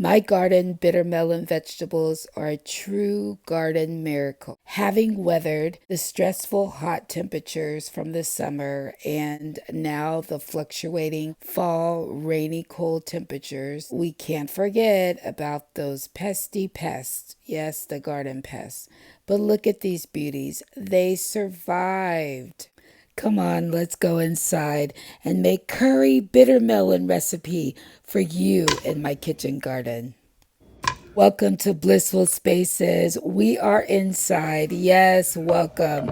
My garden bitter melon vegetables are a true garden miracle. Having weathered the stressful hot temperatures from the summer and now the fluctuating fall rainy cold temperatures, we can't forget about those pesky pests. Yes, the garden pests. But look at these beauties. They survived. Come on, let's go inside and make curry bitter melon recipe for you in my kitchen garden. Welcome to Blissful Spaces. We are inside. Yes, welcome.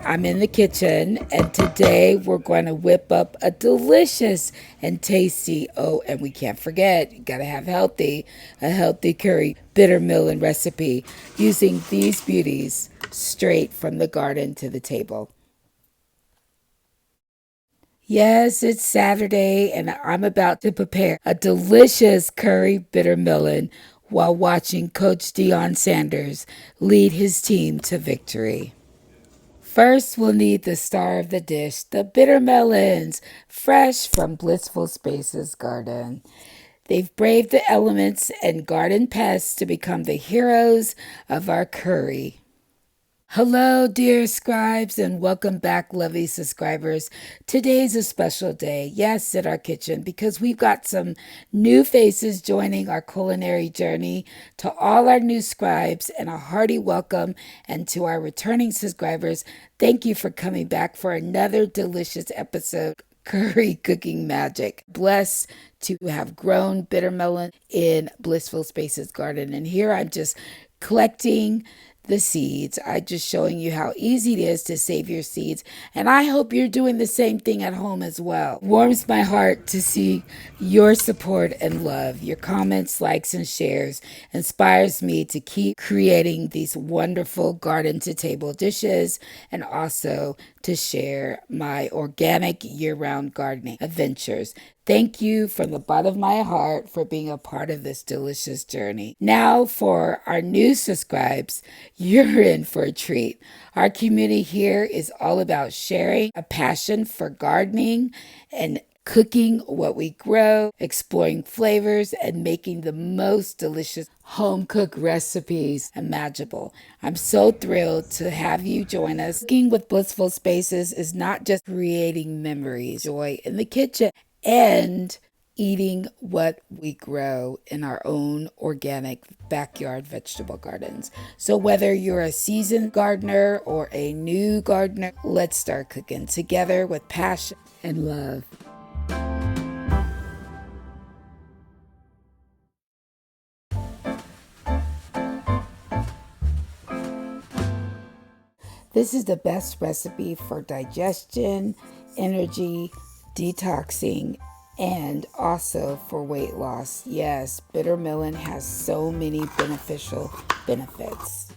I'm in the kitchen, and today we're going to whip up a delicious and tasty, oh, and we can't forget, you got to have a healthy curry bitter melon recipe using these beauties straight from the garden to the table. Yes, it's Saturday, and I'm about to prepare a delicious curry bitter melon while watching Coach Deion Sanders lead his team to victory. First, we'll need the star of the dish, the bitter melons, fresh from Blissful Spaces garden. They've braved the elements and garden pests to become the heroes of our curry. Hello, dear scribes, and welcome back, lovely subscribers. Today's a special day, yes, in our kitchen, because we've got some new faces joining our culinary journey. To all our new scribes, and a hearty welcome, and to our returning subscribers, thank you for coming back for another delicious episode. Curry cooking magic. Blessed to have grown bitter melon in Blissful Spaces garden. And here I'm just collecting the seeds. I'm just showing you how easy it is to save your seeds. And I hope you're doing the same thing at home as well. Warms my heart to see your support and love. Your comments, likes, and shares inspires me to keep creating these wonderful garden to table dishes and also to share my organic year-round gardening adventures. Thank you from the bottom of my heart for being a part of this delicious journey. Now for our new subscribes, you're in for a treat. Our community here is all about sharing a passion for gardening and cooking what we grow, exploring flavors, and making the most delicious home cooked recipes imaginable. I'm so thrilled to have you join us. Cooking with Blissful Spaces is not just creating memories, joy in the kitchen, and eating what we grow in our own organic backyard vegetable gardens. So whether you're a seasoned gardener or a new gardener, let's start cooking together with passion and love. This is the best recipe for digestion, energy, detoxing, and also for weight loss. Yes, bitter melon has so many beneficial benefits.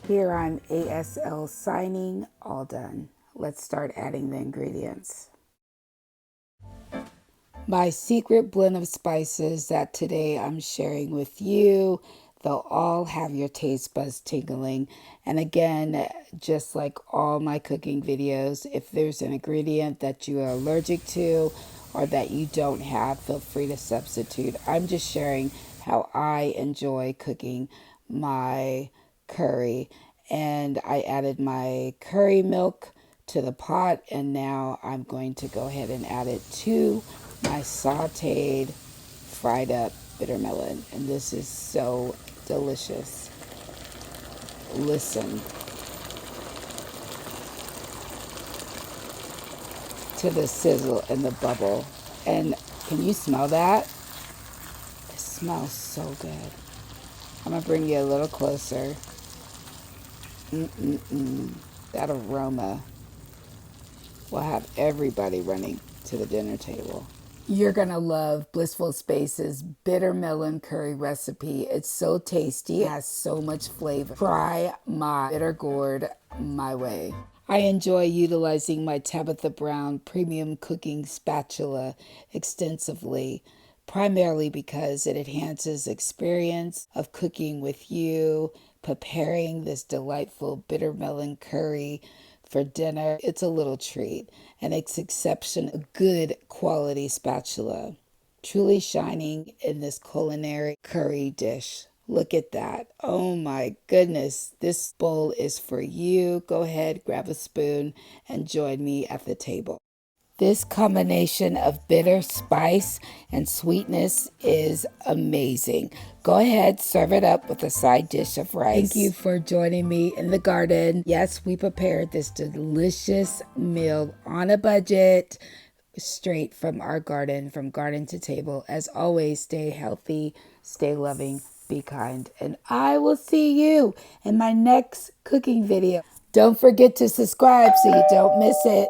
Here I'm ASL signing, all done. Let's start adding the ingredients. My secret blend of spices that today I'm sharing with you. They'll all have your taste buds tingling. And again, just like all my cooking videos, if there's an ingredient that you are allergic to or that you don't have, feel free to substitute. I'm just sharing how I enjoy cooking my curry. And I added my curry milk to the pot, and now I'm going to go ahead and add it to my sauteed, fried up bitter melon. And this is so delicious. listen to the sizzle and the bubble. And can you smell that? It smells so good. I'm gonna bring you a little closer. That aroma will have everybody running to the dinner table. You're gonna love Blissful Space's bitter melon curry recipe. It's so tasty, it has so much flavor. Try my bitter gourd my way. I enjoy utilizing my Tabitha Brown premium cooking spatula extensively, primarily because it enhances experience of cooking with you, preparing this delightful bitter melon curry for dinner. It's a little treat, and it's exceptional, good quality spatula, truly shining in this culinary curry dish. Look at that. Oh my goodness. This bowl is for you. Go ahead, grab a spoon, and join me at the table. This combination of bitter spice and sweetness is amazing. Go ahead, serve it up with a side dish of rice. Thank you for joining me in the garden. Yes, we prepared this delicious meal on a budget, straight from our garden, from garden to table. As always, stay healthy, stay loving, be kind, and I will see you in my next cooking video. Don't forget to subscribe so you don't miss it.